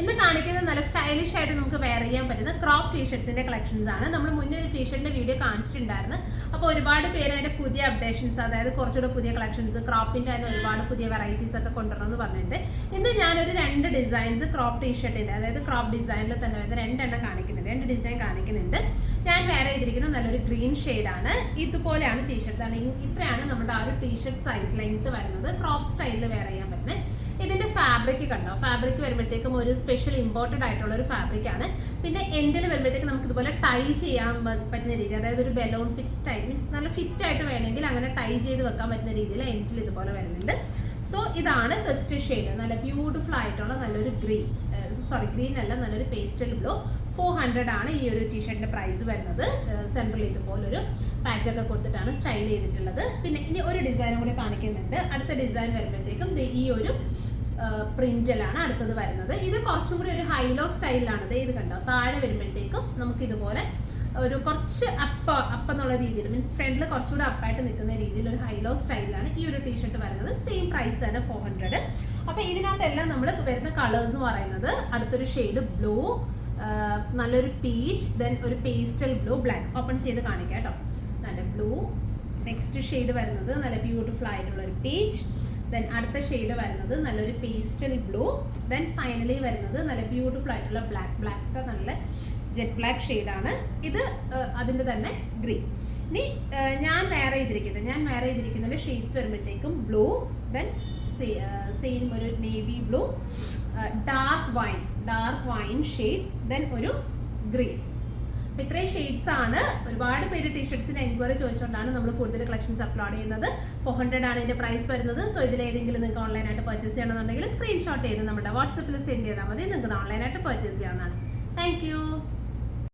ഇന്ന് കാണിക്കുന്നത് നല്ല സ്റ്റൈലിഷ് ആയിട്ട് നമുക്ക് വെയർ ചെയ്യാൻ പറ്റുന്ന ക്രോപ്പ് ടീഷർട്സിന്റെ കളക്ഷൻസ് ആണ്. നമ്മൾ മുന്നേ ഒരു ടീഷർട്ടിന്റെ വീഡിയോ കാണിച്ചിട്ടുണ്ടായിരുന്നു. അപ്പോൾ ഒരുപാട് പേര് അതിന്റെ പുതിയ അപ്ഡേഷൻസ്, അതായത് കുറച്ചുകൂടെ പുതിയ കളക്ഷൻസ്, ക്രോപ്പിന്റെ തന്നെ ഒരുപാട് പുതിയ വെറൈറ്റീസ് ഒക്കെ കൊണ്ടുവരണമെന്ന് പറഞ്ഞിട്ടുണ്ട്. ഇന്ന് ഞാനൊരു 2 ഡിസൈൻസ് ക്രോപ്പ് ടീഷർട്ടിന്റെ, അതായത് ക്രോപ്പ് ഡിസൈനിൽ തന്നെ വരുന്ന 2 എണ്ണം കാണിക്കുന്നുണ്ട്, 2 ഡിസൈൻ കാണിക്കുന്നുണ്ട്. ഞാൻ വെയർ ചെയ്തിരിക്കുന്നത് നല്ലൊരു ഗ്രീൻ ഷെയ്ഡാണ്. ഇതുപോലെയാണ് ടീഷർട്ട്, ഇത്രയാണ് നമ്മുടെ ആ ഒരു ടീഷർട്ട് സൈസ് ലെങ്ത് വരുന്നത്. ക്രോപ്പ് സ്റ്റൈലിൽ വെയർ ചെയ്യാൻ പറ്റുന്നത്. ഇതിന്റെ ഫാബ്രിക് കണ്ടോ, ഫാബ്രിക് വരുമ്പോഴത്തേക്കും ഒരു സ്പെഷ്യൽ ഇമ്പോർട്ടഡ് ആയിട്ടുള്ള ഒരു ഫാബ്രിക് ആണ്. പിന്നെ എൻഡിൽ വരുമ്പോഴത്തേക്കും നമുക്ക് ഇതുപോലെ ടൈ ചെയ്യാൻ പറ്റുന്ന രീതി, അതായത് ഒരു ബലൂൺ ഫിക്സ് ടൈ, മീൻസ് നല്ല ഫിറ്റ് ആയിട്ട് വേണമെങ്കിൽ അങ്ങനെ ടൈ ചെയ്ത് വെക്കാൻ പറ്റുന്ന രീതിയിൽ എൻഡിൽ ഇതുപോലെ വരുന്നുണ്ട്. സോ ഇതാണ് ഫസ്റ്റ് ഷെയ്ഡ്, നല്ല ബ്യൂട്ടിഫുൾ ആയിട്ടുള്ള നല്ലൊരു ഗ്രീൻ അല്ല, നല്ലൊരു പേസ്റ്റൽ ബ്ലൂ. 400 ആണ് ഈ ഒരു ടീഷർട്ടിന്റെ പ്രൈസ് വരുന്നത്. സെൻട്രൽ ഇതുപോലൊരു പാച്ചൊക്കെ കൊടുത്തിട്ടാണ് സ്റ്റൈൽ ചെയ്തിട്ടുള്ളത്. പിന്നെ ഇനി ഒരു ഡിസൈനും കൂടി കാണിക്കുന്നുണ്ട്. അടുത്ത ഡിസൈൻ വരുമ്പോഴത്തേക്കും ഈ ഒരു പ്രിന്റിലാണ് അടുത്തത് വരുന്നത്. ഇത് കുറച്ചും കൂടി ഒരു ഹൈലോ സ്റ്റൈലിലാണ്. ഇത് കണ്ടോ, താഴെ വരുമ്പോഴത്തേക്കും നമുക്ക് ഇതുപോലെ ഒരു കുറച്ച് എന്നുള്ള രീതിയിൽ, മീൻസ് ഫ്രണ്ടിൽ കുറച്ചുകൂടി അപ്പായിട്ട് നിൽക്കുന്ന രീതിയിൽ ഒരു ഹൈലോ സ്റ്റൈലിലാണ് ഈ ഒരു ടീഷർട്ട് വരുന്നത്. സെയിം പ്രൈസ് തന്നെ 400. അപ്പോൾ ഇതിനകത്തെല്ലാം നമ്മൾ വരുന്ന കളേഴ്സ് എന്ന് പറയുന്നത് അടുത്തൊരു ഷെയ്ഡ് ബ്ലൂ, നല്ലൊരു പീച്ച്, ദെൻ ഒരു പേസ്റ്റൽ ബ്ലൂ, ബ്ലാക്ക്. ഓപ്പൺ ചെയ്ത് കാണിക്കാം കേട്ടോ. നല്ല ബ്ലൂ, നെക്സ്റ്റ് ഷെയ്ഡ് വരുന്നത് നല്ല ബ്യൂട്ടിഫുൾ ആയിട്ടുള്ള ഒരു പീച്ച്, ദെൻ അടുത്ത ഷെയ്ഡ് വരുന്നത് നല്ലൊരു പേസ്റ്റൽ ബ്ലൂ, ദെൻ ഫൈനലി വരുന്നത് നല്ല ബ്യൂട്ടിഫുൾ ആയിട്ടുള്ള ബ്ലാക്ക് ഒക്കെ നല്ല ജെറ്റ് ബ്ലാക്ക് ഷെയ്ഡാണ്. ഇത് അതിൻ്റെ തന്നെ ഗ്രീൻ. ഇനി ഞാൻ വെയർ ചെയ്തിരിക്കുന്നതിൻ്റെ ഷെയ്ഡ്സ് വരുമ്പോഴത്തേക്കും ബ്ലൂ, ദെൻ സെയിം ഒരു navy blue, dark wine shade, then ഒരു ഗ്രീൻ. അപ്പം ഇത്രയും ഷെയ്ഡ്സ് ആണ്. ഒരുപാട് പേര് ടീഷർട്സിന് എൻക്വയറി ചോദിച്ചുകൊണ്ടാണ് നമ്മൾ കൂടുതൽ കളക്ഷൻസ് അപ്ലോഡ് ചെയ്യുന്നത്. 400 ആണ് ഇതിൻ്റെ പ്രൈസ് വരുന്നത്. സോ ഇതിലേതെങ്കിലും നിങ്ങൾക്ക് ഓൺലൈനായിട്ട് പർച്ചേസ് ചെയ്യണമെന്നുണ്ടെങ്കിൽ സ്ക്രീൻഷോട്ട് ചെയ്ത് നമ്മുടെ വാട്സപ്പിൽ സെൻഡ് ചെയ്താൽ മതി. നിങ്ങൾക്ക് ഓൺലൈനായിട്ട് പർച്ചേസ് ചെയ്യാവുന്നതാണ്. താങ്ക്